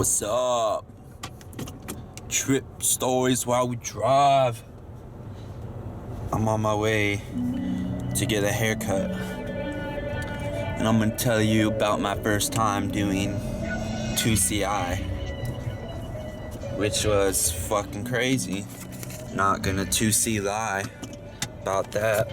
What's up? Trip stories while we drive. I'm on my way to get a haircut, and I'm gonna tell you about my first time doing 2CI, which was fucking crazy. Not gonna 2C lie about that,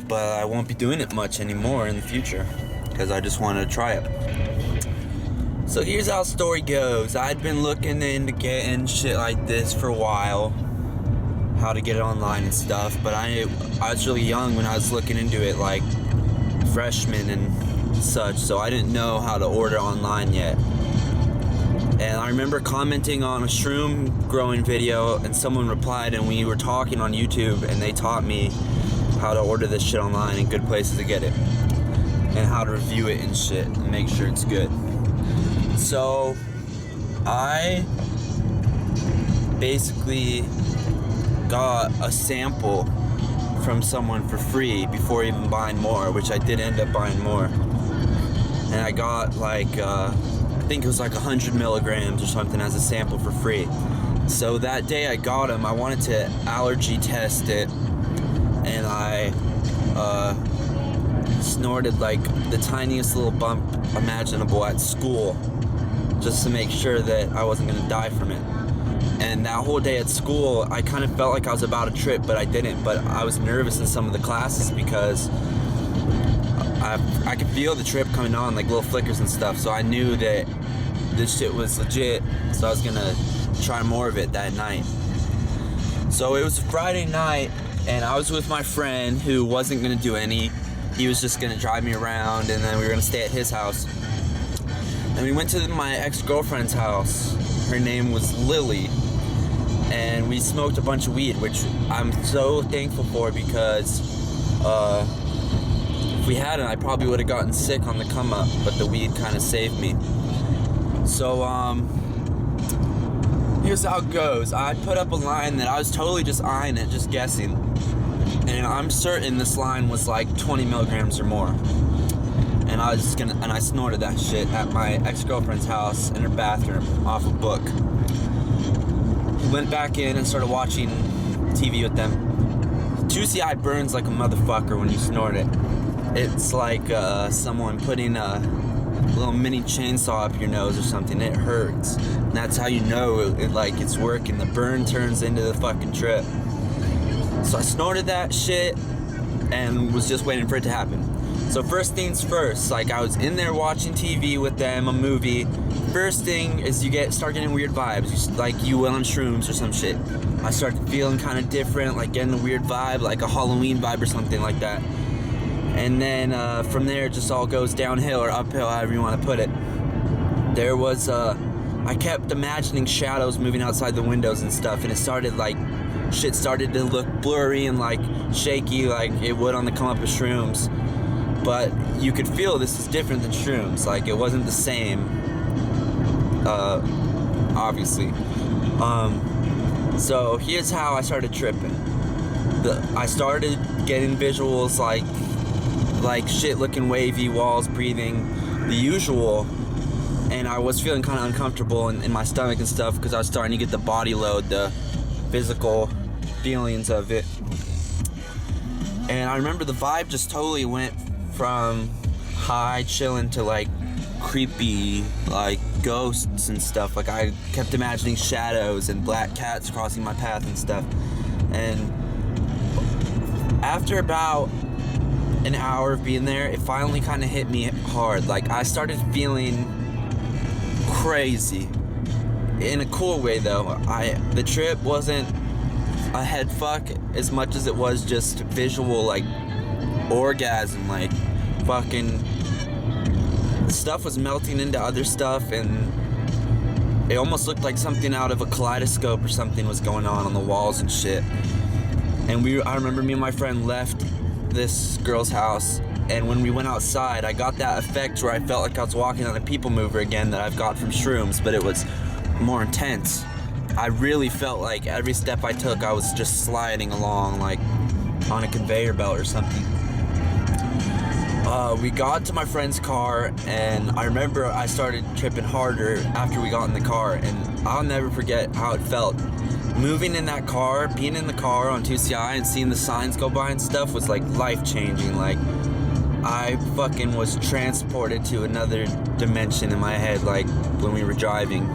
but I won't be doing it much anymore in the future because I just wanted to try it. So here's how the story goes. I'd been looking into getting shit like this for a while, how to get it online and stuff, but I was really young when I was looking into it, like freshman and such, so I didn't know how to order online yet. And I remember commenting on a shroom growing video, and someone replied, and we were talking on YouTube, and they taught me how to order this shit online and good places to get it, and how to review it and shit and make sure it's good. So I basically got a sample from someone for free before even buying more, which I did end up buying more. And I got like, I think it was like 100 milligrams or something as a sample for free. So that day I got them, I wanted to allergy test it, and I snorted like the tiniest little bump imaginable at school, just to make sure that I wasn't gonna die from it. And that whole day at school, I kind of felt like I was about to trip, but I didn't. But I was nervous in some of the classes because I could feel the trip coming on, like little flickers and stuff. So I knew that this shit was legit, so I was gonna try more of it that night. So it was a Friday night, and I was with my friend who wasn't gonna do any. He was just gonna drive me around, and then we were gonna stay at his house. And we went to my ex-girlfriend's house. Her name was Lily, and we smoked a bunch of weed, which I'm so thankful for, because if we hadn't, I probably would have gotten sick on the come up, but the weed kind of saved me. So here's how it goes. I put up a line that I was totally just eyeing it, just guessing, and I'm certain this line was like 20 milligrams or more. And I snorted that shit at my ex-girlfriend's house in her bathroom off a book. Went back in and started watching TV with them. 2CI burns like a motherfucker when you snort it. It's like someone putting a little mini chainsaw up your nose or something. It hurts. And that's how you know it's working. The burn turns into the fucking trip. So I snorted that shit and was just waiting for it to happen. So first things first, like I was in there watching TV with them, a movie. First thing is you start getting weird vibes, like you will on shrooms or some shit. I started feeling kind of different, like getting a weird vibe, like a Halloween vibe or something like that. And then from there it just all goes downhill or uphill, however you want to put it. There was, I kept imagining shadows moving outside the windows and stuff, and it started like, shit started to look blurry and like shaky like it would on the come up of shrooms. But you could feel this is different than shrooms. Like it wasn't the same, obviously. So here's how I started tripping. I started getting visuals like shit looking wavy, walls breathing, the usual. And I was feeling kind of uncomfortable in my stomach and stuff because I was starting to get the body load, the physical feelings of it. And I remember the vibe just totally went from high chilling to like creepy, like ghosts and stuff. Like I kept imagining shadows and black cats crossing my path and stuff. And after about an hour of being there, it finally kind of hit me hard. Like I started feeling crazy in a cool way though. The trip wasn't a head fuck as much as it was just visual, like orgasm, like fucking stuff was melting into other stuff, and it almost looked like something out of a kaleidoscope or something was going on the walls and shit. And I remember me and my friend left this girl's house, and when we went outside, I got that effect where I felt like I was walking on a people mover again that I've got from shrooms, but it was more intense. I really felt like every step I took, I was just sliding along like on a conveyor belt or something. We got to my friend's car, and I remember I started tripping harder after we got in the car, and I'll never forget how it felt. Moving in that car, being in the car on 2CI and seeing the signs go by and stuff was like life-changing. Like, I fucking was transported to another dimension in my head, like when we were driving.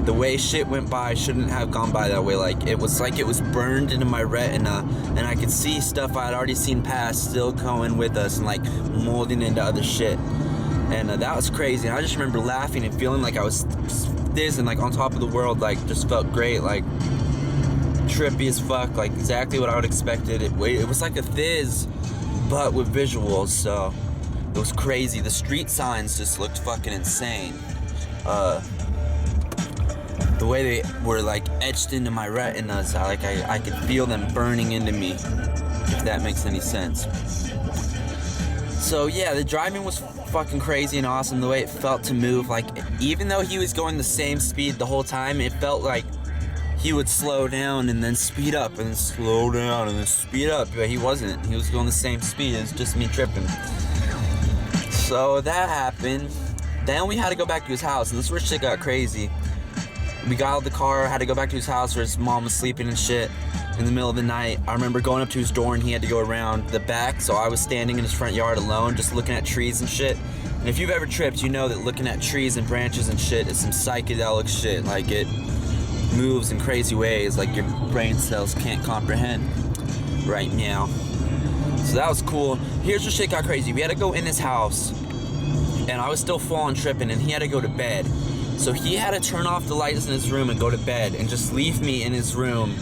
The way shit went by shouldn't have gone by that way. Like it was burned into my retina, and I could see stuff I had already seen past still going with us and like molding into other shit. And that was crazy. And I just remember laughing and feeling like I was this and like on top of the world. Like, just felt great. Like, trippy as fuck. Like, exactly what I would expected. It was like a Thiz, but with visuals. So it was crazy. The street signs just looked fucking insane. The way they were like etched into my retinas, I could feel them burning into me, if that makes any sense. So yeah, the driving was fucking crazy and awesome. The way it felt to move, like, even though he was going the same speed the whole time, it felt like he would slow down and then speed up and then slow down and then speed up, but he wasn't. He was going the same speed. It was just me tripping. So that happened. Then we had to go back to his house, and this is where shit got crazy. We got out of the car, had to go back to his house where his mom was sleeping and shit in the middle of the night. I remember going up to his door, and he had to go around the back, so I was standing in his front yard alone, just looking at trees and shit. And if you've ever tripped, you know that looking at trees and branches and shit is some psychedelic shit. Like, it moves in crazy ways like your brain cells can't comprehend right now. So that was cool. Here's where shit got crazy. We had to go in his house, and I was still full on tripping, and he had to go to bed. So he had to turn off the lights in his room and go to bed and just leave me in his room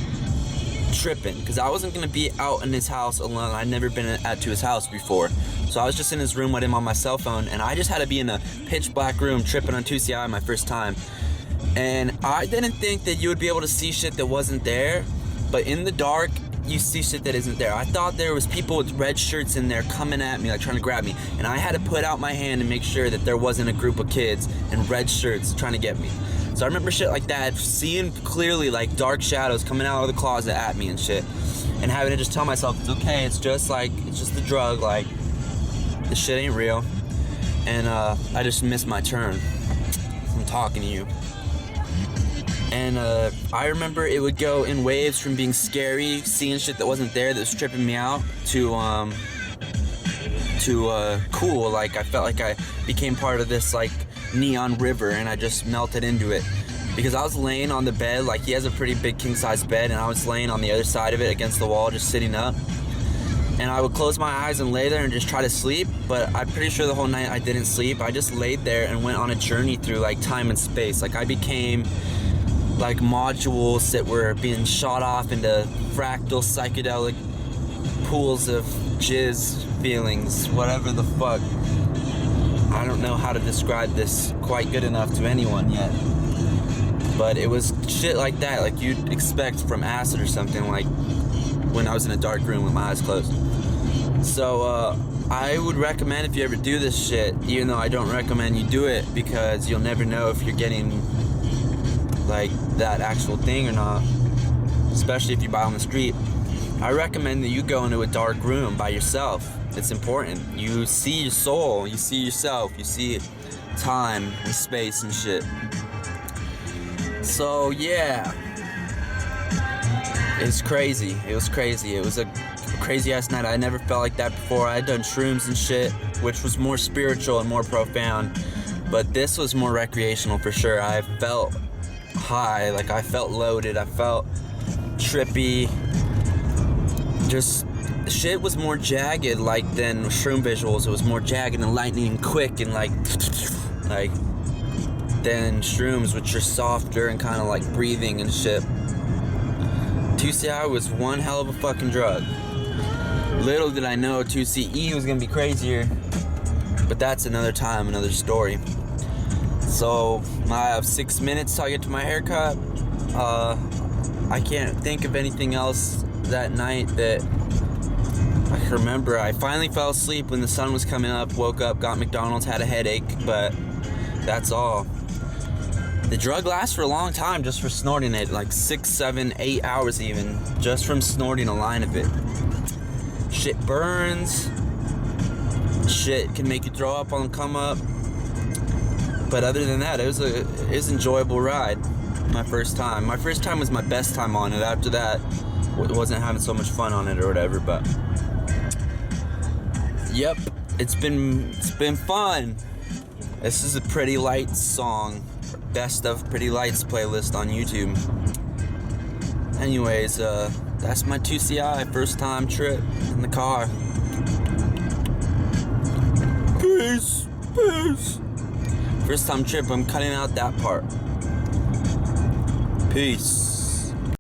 tripping, because I wasn't gonna be out in his house alone. I'd never been to his house before, so I was just in his room with him on my cell phone, and I just had to be in a pitch black room tripping on 2CI my first time. And I didn't think that you would be able to see shit that wasn't there, but in the dark you see shit that isn't there. I thought there was people with red shirts in there coming at me, like trying to grab me, and I had to put out my hand and make sure that there wasn't a group of kids in red shirts trying to get me. So I remember shit like that, seeing clearly like dark shadows coming out of the closet at me and shit, and having to just tell myself, it's okay, it's just the drug, like, this shit ain't real. And I just missed my turn from talking to you. And I remember it would go in waves from being scary, seeing shit that wasn't there that was tripping me out, to cool. Like, I felt like I became part of this like neon river, and I just melted into it. Because I was laying on the bed, like, he has a pretty big king-size bed, and I was laying on the other side of it against the wall, just sitting up. And I would close my eyes and lay there and just try to sleep, but I'm pretty sure the whole night I didn't sleep. I just laid there and went on a journey through like time and space. Like, I became like modules that were being shot off into fractal psychedelic pools of jizz feelings, whatever the fuck. I don't know how to describe this quite good enough to anyone yet, but it was shit like that, like you'd expect from acid or something, like when I was in a dark room with my eyes closed. So I would recommend, if you ever do this shit, even though I don't recommend you do it, because you'll never know if you're getting like that actual thing or not, especially if you buy on the street. I recommend that you go into a dark room by yourself. It's important. You see your soul, you see yourself, you see time and space and shit. So yeah, it's crazy. It was crazy. It was a crazy ass night. I never felt like that before. I had done shrooms and shit, which was more spiritual and more profound, but this was more recreational for sure. I felt high, like I felt loaded, I felt trippy. Just shit was more jagged like than shroom visuals. It was more jagged and lightning and quick and like than shrooms, which are softer and kind of like breathing and shit. 2CI was one hell of a fucking drug. Little did I know 2CE was gonna be crazier, but that's another time, another story. So I have 6 minutes till I get to my haircut. I can't think of anything else that night that I can remember. I finally fell asleep when the sun was coming up, woke up, got McDonald's, had a headache, but that's all. The drug lasts for a long time just for snorting it, like 6, 7, 8 hours even, just from snorting a line of it. Shit burns. shit can make you throw up on the come up. But other than that, it was an enjoyable ride. My first time. My first time was my best time on it. After that, wasn't having so much fun on it or whatever. But yep, it's been fun. This is a Pretty Lights song, best of Pretty Lights playlist on YouTube. Anyways, that's my 2CI first time trip in the car. Peace. First time trip, I'm cutting out that part. Peace.